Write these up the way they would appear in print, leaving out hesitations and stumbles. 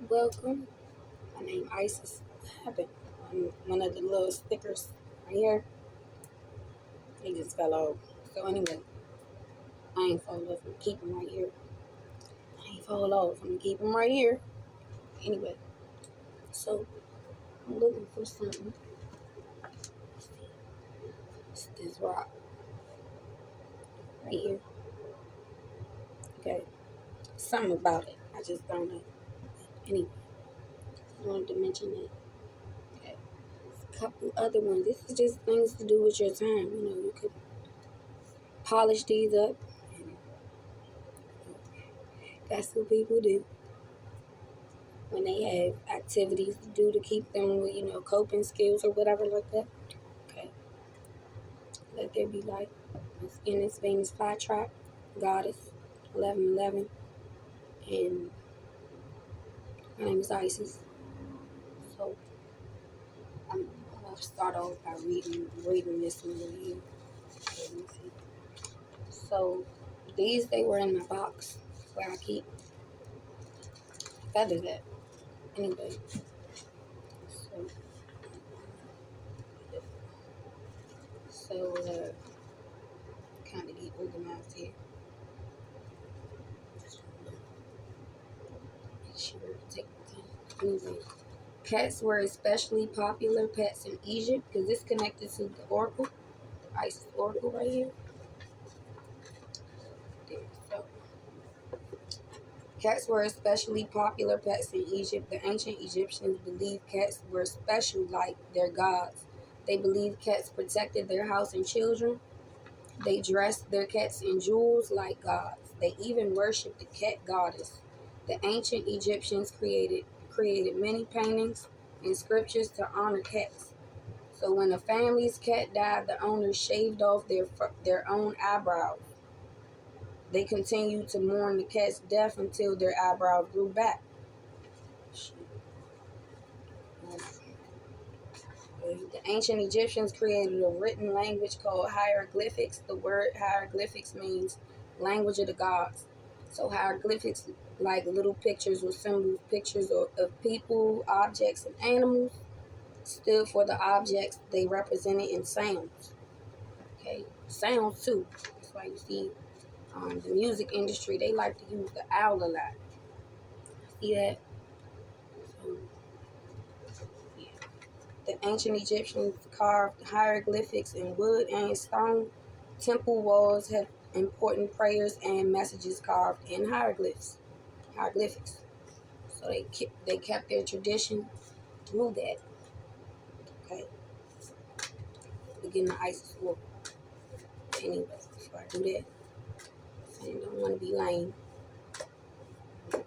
Welcome. My name Isis. Happened. One of the little stickers right here. They just fell off. So anyway, I ain't fall off. I'm keep them right here. I ain't fall off. I'm gonna keep them right here. Anyway, so I'm looking for something. It's this rock right here. Okay. Something about it. I just don't know. Anyway, I wanted to mention that. Okay. A couple other ones. This is just things to do with your time. You could polish these up. And that's what people do when they have activities to do to keep them with, coping skills or whatever like that. Okay. Let there be light. In this Venus flytrap, goddess, 1111, and my name is Isis. So I'm gonna start off by reading this one right here. Okay, let me see. So these they were in my box where I keep feathers at. Anyway, so kind of get organized here. Make sure to take the time. Anyway, cats were especially popular pets in Egypt because it's connected to the oracle, the Isis oracle right here. There. So, cats were especially popular pets in Egypt. The ancient Egyptians believed cats were special like their gods. They believed cats protected their house and children. They dressed their cats in jewels like gods. They even worshipped the cat goddess. The ancient Egyptians created many paintings and sculptures to honor cats. So when a family's cat died, the owners shaved off their own eyebrows. They continued to mourn the cat's death until their eyebrows grew back. The ancient Egyptians created a written language called hieroglyphics. The word hieroglyphics means language of the gods. So hieroglyphics, like little pictures or symbols, pictures of people, objects, and animals, stood for the objects they represented in sounds. Okay, sounds too. That's why you see the music industry, they like to use the owl a lot. See that? So, yeah. The ancient Egyptians carved hieroglyphics in wood and stone. Temple walls have important prayers and messages carved in hieroglyphics. So they kept their tradition through that. Okay, begin the Isis war. Anyway, before I do that, I don't want to be lame. I'm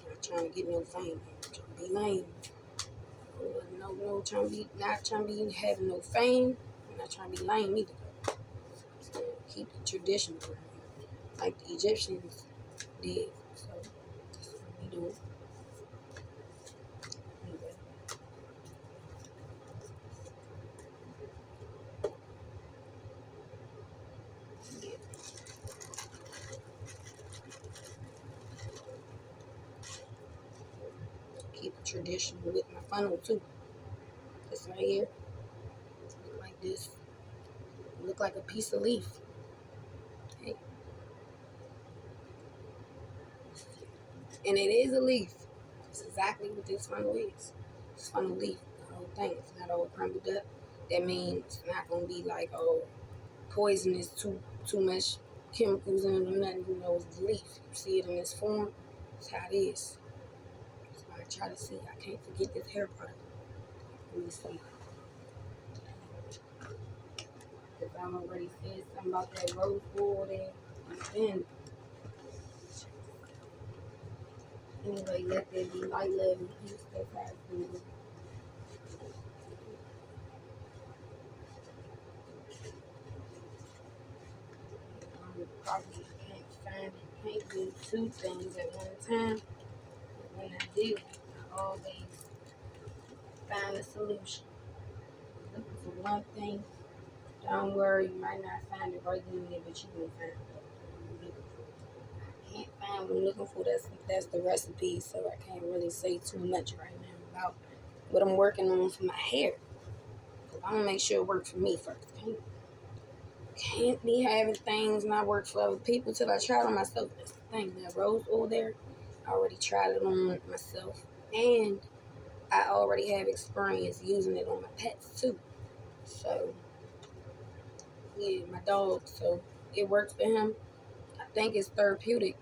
not trying to get no fame. I'm trying to be lame. No, not trying to be having no fame. I'm not trying to be lame either. So keep the tradition like the Egyptians did. So that's what we do. Anyway, yeah, keep the tradition with my funnel too. This right here, look like this. Look like a piece of leaf. Okay? And it is a leaf. That's exactly what this funnel is. This funnel leaf, the whole thing. It's not all crumbled up. That means it's not gonna be like poisonous, too much chemicals in it or nothing. It's the leaf. You see it in this form. That's how it is. So I try to see. I can't forget this hair product. Let me see. Because I already said something about that rose oil there. And anyway, let there be light, love, and peace. That's how it's going to be. Probably can't do two things at one time. But when I do, I always find a solution. Looking for one thing, don't worry, you might not find it right then and there, but you will find it. can't find what I'm looking for. That's the recipe, so I can't really say too much right now about what I'm working on for my hair. I want to make sure it works for me first. Can't be having things not work for other people till I try it on myself. That's the thing. That rose oil there, I already tried it on myself, and I already have experience using it on my pets too. So yeah, my dog. So it works for him. I think it's therapeutic,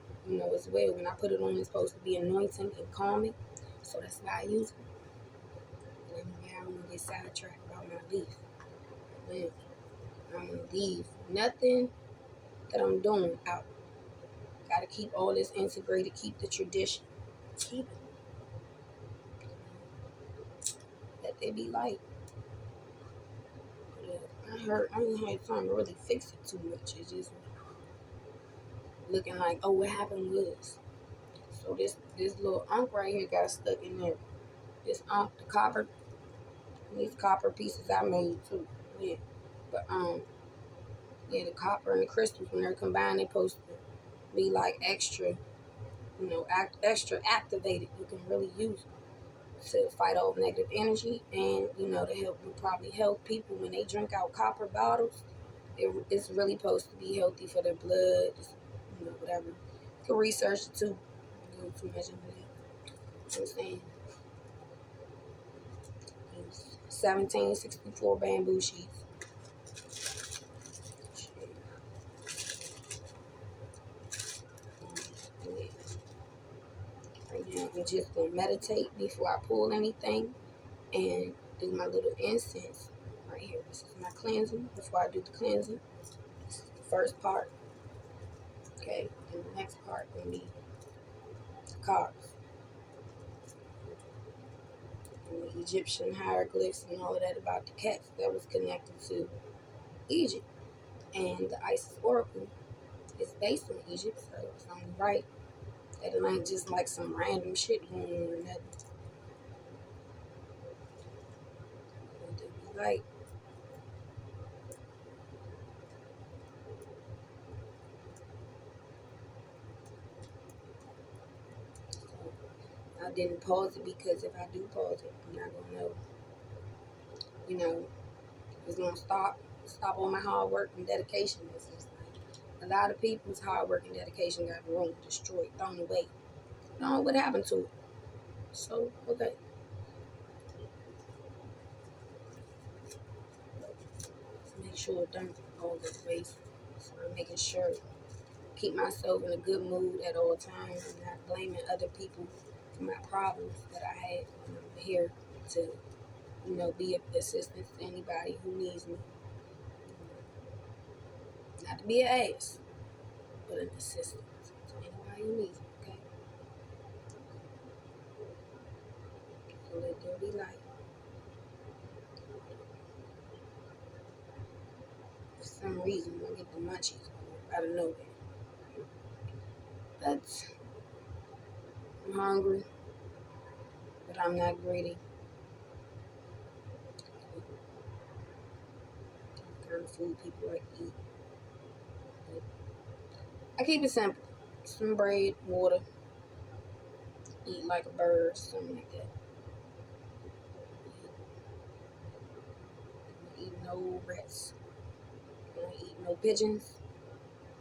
as well. When I put it on, it's supposed to be anointing and calming. So that's why I use it. And yeah, I don't want to get sidetracked about my leaf. Man, I'm gonna leave nothing that I'm doing out. Gotta keep all this integrated, keep the tradition. Keep it. Let there be light. But, I ain't had time to really fix it too much. It's just looking like, oh, what happened was. So this little unk right here got stuck in there. This unk, the copper, these copper pieces I made too. Yeah. But yeah, the copper and the crystals when they're combined, they're supposed to be like extra, extra activated. You can really use to fight off negative energy, and to help will probably help people when they drink out copper bottles. It's really supposed to be healthy for their blood, whatever. You can research it too. Go too much into that. You know what I'm saying? 1764 bamboo sheets. Yeah. Right now, I'm just gonna meditate before I pull anything and do my little incense right here. This is my cleansing. Before I do the cleansing, this is the first part. Okay, and the next part will be the cards and the Egyptian hieroglyphs and all of that about the cats that was connected to Egypt. And the Isis Oracle is based on Egypt, so it's only right that it ain't just like some random shit going on or nothing. Like, I didn't pause it because if I do pause it, I'm not gonna know. You know, it's gonna stop all my hard work and dedication. It's just like a lot of people's hard work and dedication got ruined, destroyed, thrown away. No, what happened to it? So okay, make sure it don't all go to waste. So I'm making sure keep myself in a good mood at all times and not blaming other people for my problems that I had. I'm here to, be of assistance to anybody who needs me. Not to be an ass, but an assistant to anybody who needs me, okay? So let there be light. For some reason, I get the munchies out of nowhere. That's, I'm hungry, but I'm not greedy. The kind of food people like to eat. But I keep it simple. Some bread, water, eat like a bird, something like that. Eat no rats. Don't eat no pigeons.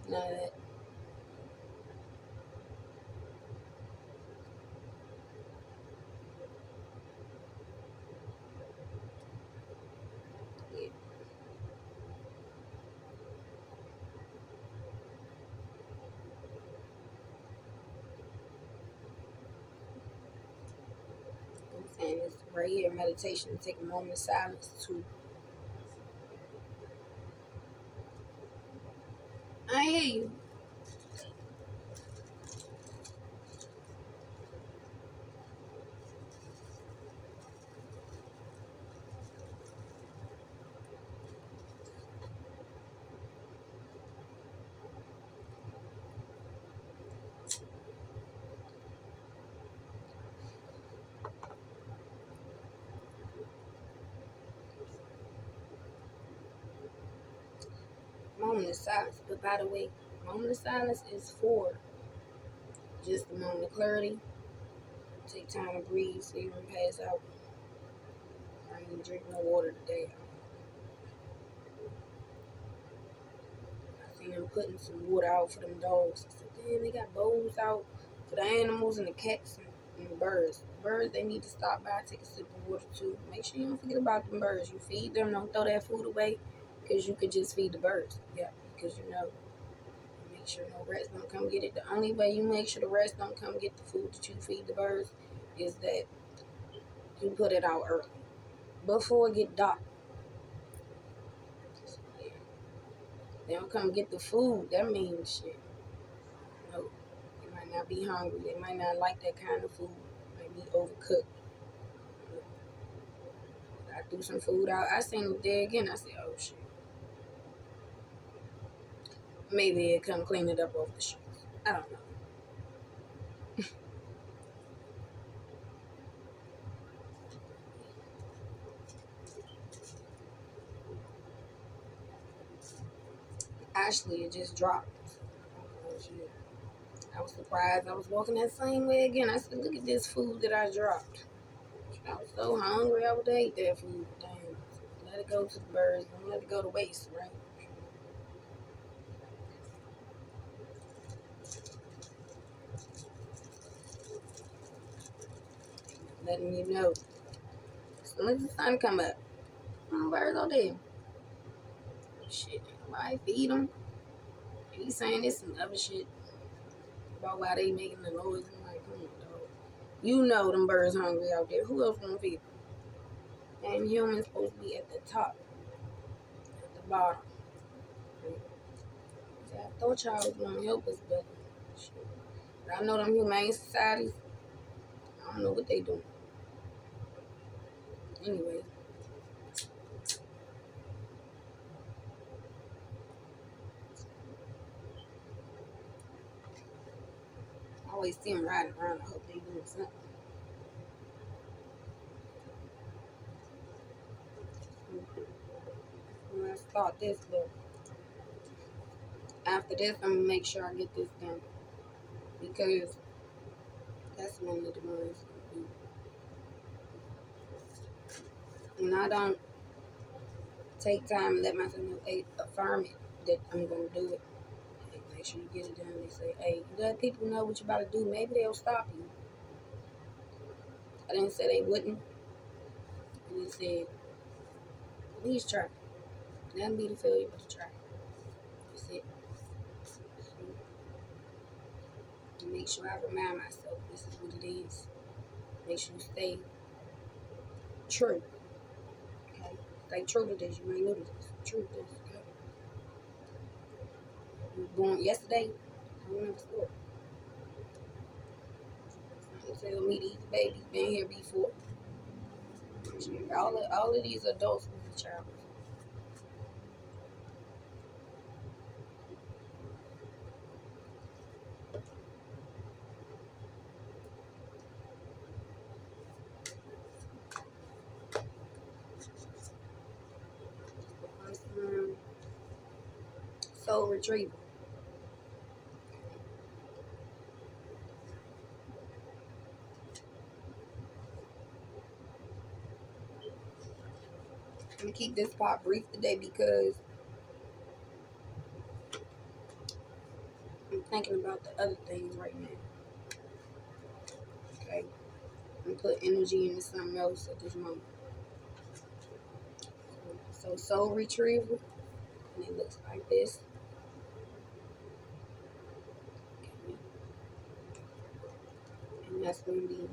None of that. Yeah. I'm saying this right here, meditation. Take a moment of silence to. I hear you. Moment of silence. But by the way, moment of silence is for just a moment of clarity. Take time to breathe so you don't pass out. I ain't drink no water today. I seen them putting some water out for them dogs. I said, damn, they got bowls out for the animals and the cats and the birds. The birds, they need to stop by, take a sip of water too. Make sure you don't forget about them birds. You feed them, don't throw that food away, because you could just feed the birds. Yeah, because you know, make sure no rats don't come get it. The only way you make sure the rats don't come get the food that you feed the birds is that you put it out early, before it get dark. So, yeah. They don't come get the food. That means shit. No, they might not be hungry. They might not like that kind of food. Might be overcooked. I threw some food out. I seen it there again. I said, oh shit. Maybe it come clean it up off the streets. I don't know. Actually, it just dropped. Oh, shit. I was surprised. I was walking that same way again. I said, look at this food that I dropped. I was so hungry. I would eat that food. Damn. Let it go to the birds. Don't let it go to waste, right? Letting you know. As soon as the sun come up, birds all day. Shit, why feed them? He's saying this and other shit about why they making the noise. I'm like, come on, dog. You know them birds hungry out there. Who else gonna feed them? And humans supposed to be at the top, at the bottom. Right? So I thought y'all was gonna help us, but shit. But I know them humane societies. I don't know what they doing. Anyway, I always see them riding around. I hope they doing something. When I start this, but after this, I'm gonna make sure I get this done because that's one of the ones. And I don't take time and let myself know, hey, affirm it that I'm gonna do it. Hey, make sure you get it done. They say, hey, you let people know what you're about to do. Maybe they'll stop you. I didn't say they wouldn't. I just said, please try. Let them be the failure, but try. That's it. And make sure I remind myself this is what it is. Make sure you stay true. Okay? Stay true to this. You ain't new to this. True to this. Okay? You were born yesterday. I remember story. Don't tell me these babies been here before. All of these adults was a child. Soul retrieval. I'm gonna keep this part brief today because I'm thinking about the other things right now. Okay, I'm put energy into something else at this moment. So soul retrieval, and it looks like this. And that's gonna be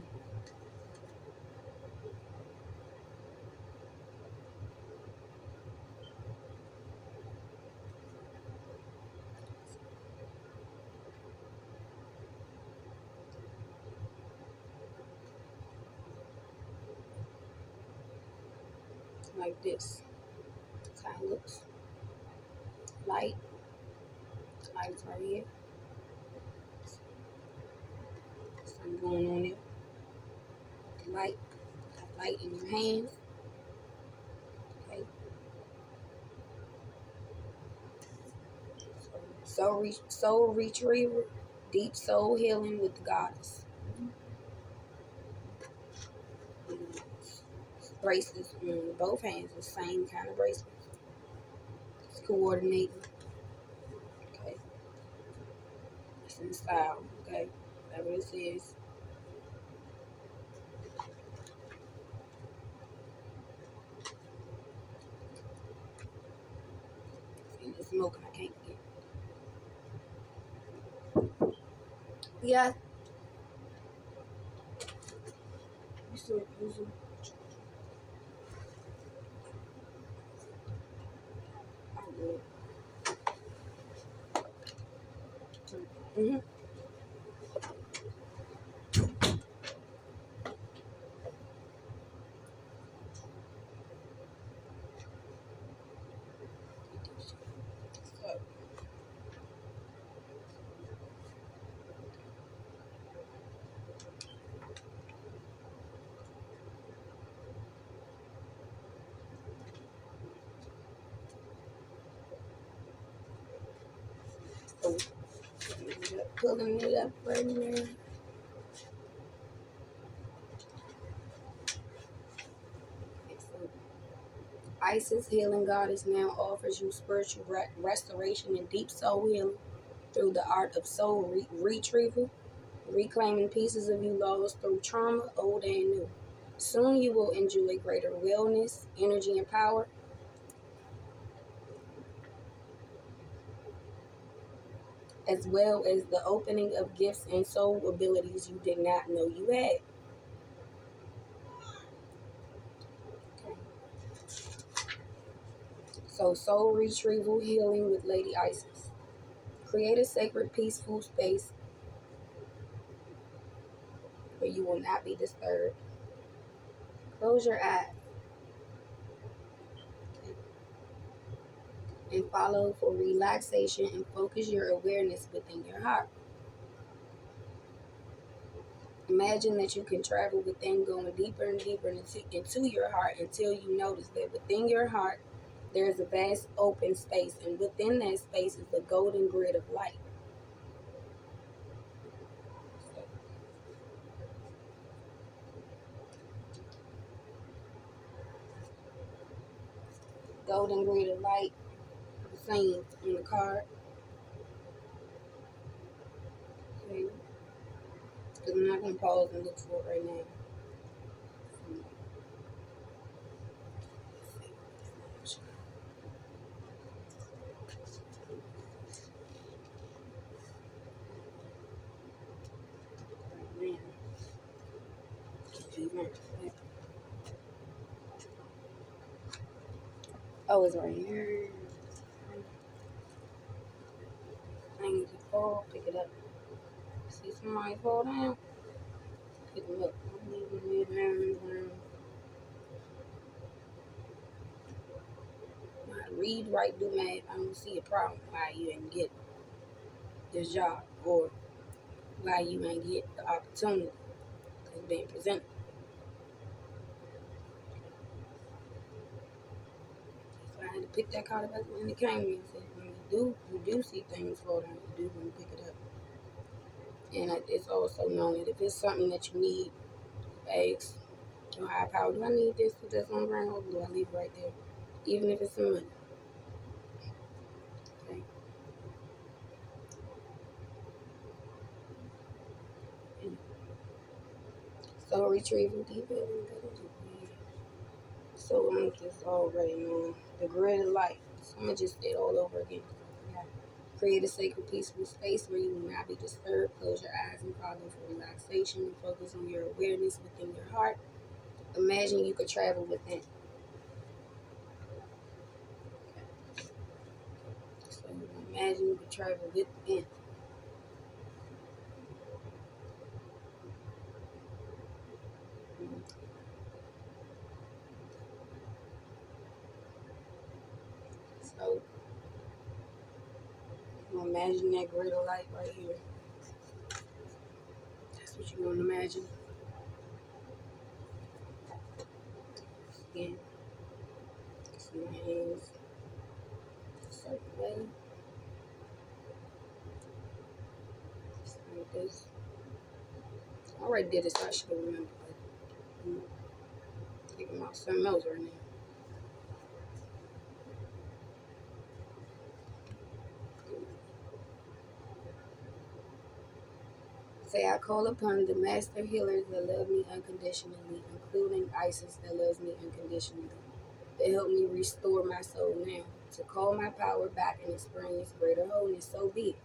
like this. That's how it looks. Light, light's right here. Something going on there. The light, got light in your hands. Okay. Soul retrieval. Deep soul healing with the goddess. Bracelets on both hands, the same kind of bracelets. It's coordinating. Okay. It's in style. Okay. Whatever this is. And it's smoking, I can't get. Yeah. You still using? I'm good. Mm-hmm. So, so pulling it up right there. So, Isis, healing goddess, now offers you spiritual restoration and deep soul healing through the art of soul retrieval, reclaiming pieces of you lost through trauma, old and new. Soon you will enjoy greater wellness, energy, and power, as well as the opening of gifts and soul abilities you did not know you had. Okay. So, soul retrieval healing with Lady Isis. Create a sacred, peaceful space where you will not be disturbed. Close your eyes and follow for relaxation and focus your awareness within your heart. Imagine that you can travel within, going deeper and deeper into your heart until you notice that within your heart there is a vast open space, and within that space is the golden grid of light. Golden grid of light, the same on the card. Okay. Because I'm not going to pause and look for it right now. Oh, it's right here. I need to fall, pick it up. See somebody fall down, pick them up. Read, write, do math. I don't see a problem why you didn't get this job or why you ain't get the opportunity that's being presented. So I had to pick that card up when it came to me and said, when you do see things fall down, you do want to pick it up. And it's also known that if it's something that you need, ask your higher power, do I need this to this on the ground, or do I leave it right there? Even if it's some money. Okay. So retrieval deep. So I'm just already knowing the grid of light. So I'm gonna just say it all over again. Create a sacred, peaceful space where you will not be disturbed. Close your eyes and follow for relaxation and focus on your awareness within your heart. Imagine you could travel within. So imagine you could travel within. So imagine that grid of light right here. That's what you want to imagine. Again, see my hands a certain way. was. I already did this, so I should have remembered. But I'm thinking about something else right now. Say, I call upon the master healers that love me unconditionally, including Isis that loves me unconditionally, to help me restore my soul now, to call my power back and experience greater wholeness. So be it.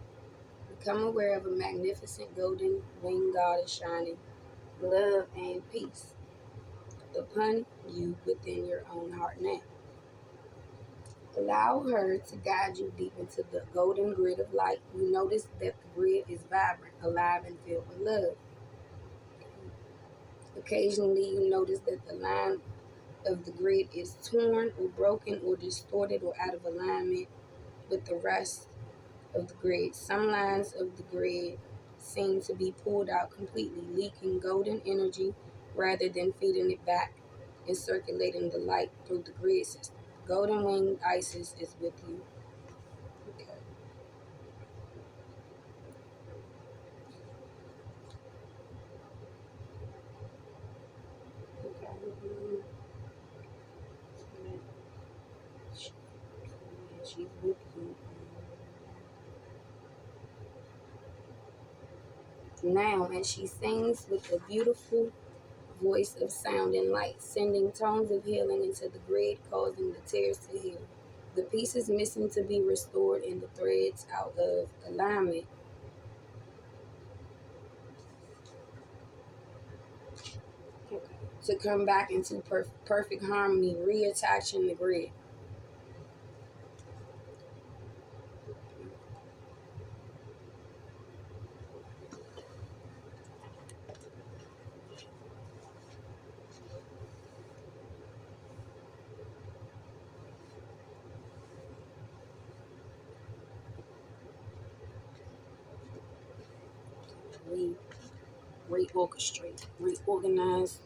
Become aware of a magnificent golden winged goddess shining love and peace upon you within your own heart now. Allow her to guide you deep into the golden grid of light. You notice that the grid is vibrant, alive, and filled with love. Occasionally, you notice that the line of the grid is torn or broken or distorted or out of alignment with the rest of the grid. Some lines of the grid seem to be pulled out completely, leaking golden energy rather than feeding it back and circulating the light through the grid system. Golden winged Isis is with you. Okay. Okay. She's with you. Now, and she sings with a beautiful voice of sound and light, sending tones of healing into the grid, causing the tears to heal. The pieces missing to be restored and the threads out of alignment to come back into perfect harmony, reattaching the grid. We reorchestrate, reorganize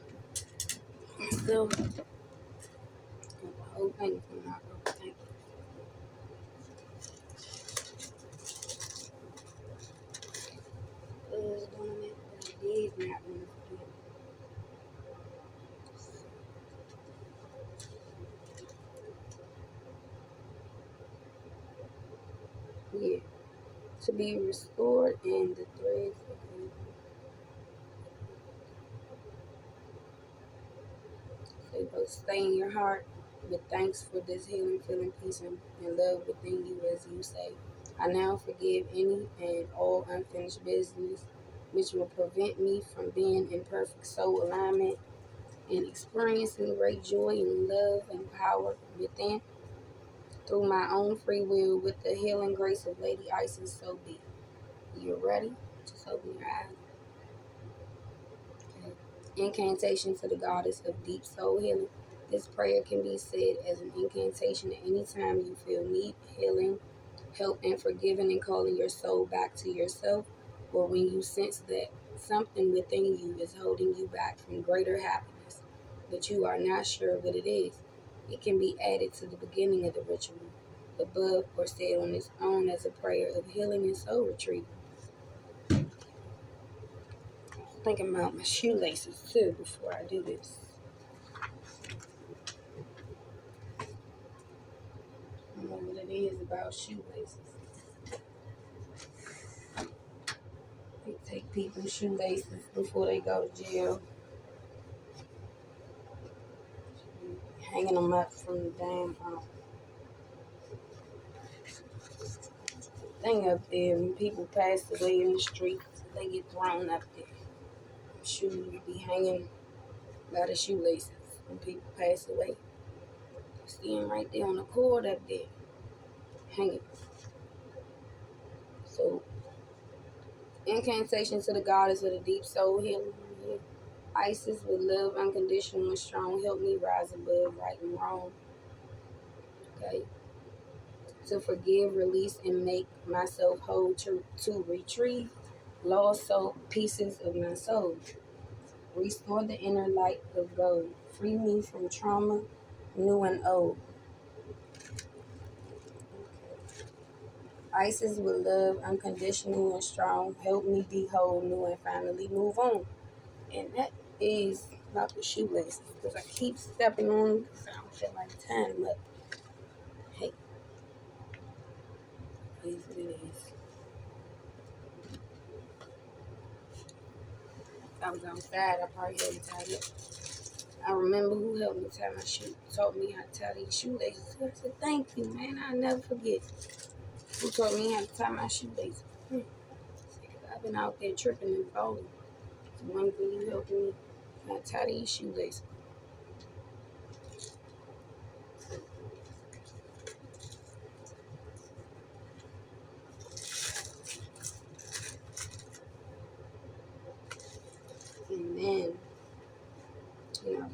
myself. The whole thing is not okay. Was doing it, but I did not want to forget. Yeah, to be restored and the threads. So you both stay in your heart with thanks for this healing, feeling peace and love within you, as you say. I now forgive any and all unfinished business which will prevent me from being in perfect soul alignment and experiencing great joy and love and power within through my own free will with the healing grace of Lady Isis. So be. You're ready? Just open your eyes. Okay. Incantation to the goddess of deep soul healing. This prayer can be said as an incantation at any time you feel need, healing, help, and forgiving, and calling your soul back to yourself, or when you sense that something within you is holding you back from greater happiness, but you are not sure what it is. It can be added to the beginning of the ritual above or said on its own as a prayer of healing and soul retrieval. Thinking about my shoelaces too before I do this. I don't know what it is about shoelaces. They take people's shoelaces before they go to jail, hanging them up from the damn thing up there. When people pass away in the streets, they get thrown up there. Shoes be hanging by the shoelaces when people pass away. See them right there on the cord up there, hanging. So, incantation to the goddess of the deep soul healing. Isis with love unconditional and strong, help me rise above right and wrong. Okay. To forgive, release, and make myself whole, to retrieve lost soul pieces of my soul. Restore the inner light of gold. Free me from trauma, new and old. Isis with love, unconditional and strong. Help me be whole, new, and finally move on. And that is about the shoelaces. Because I keep stepping on them because I don't feel like tying them up. Hey, it is what it is. If I was outside, I probably had to tie it up. I remember who helped me tie my shoe, taught me how to tie these shoelaces. I said, thank you, man. I'll never forget. Who taught me how to tie my shoelaces? I've been out there tripping and falling. So one thing you helped me how to tie these shoelaces. And then,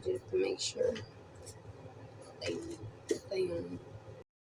just to make sure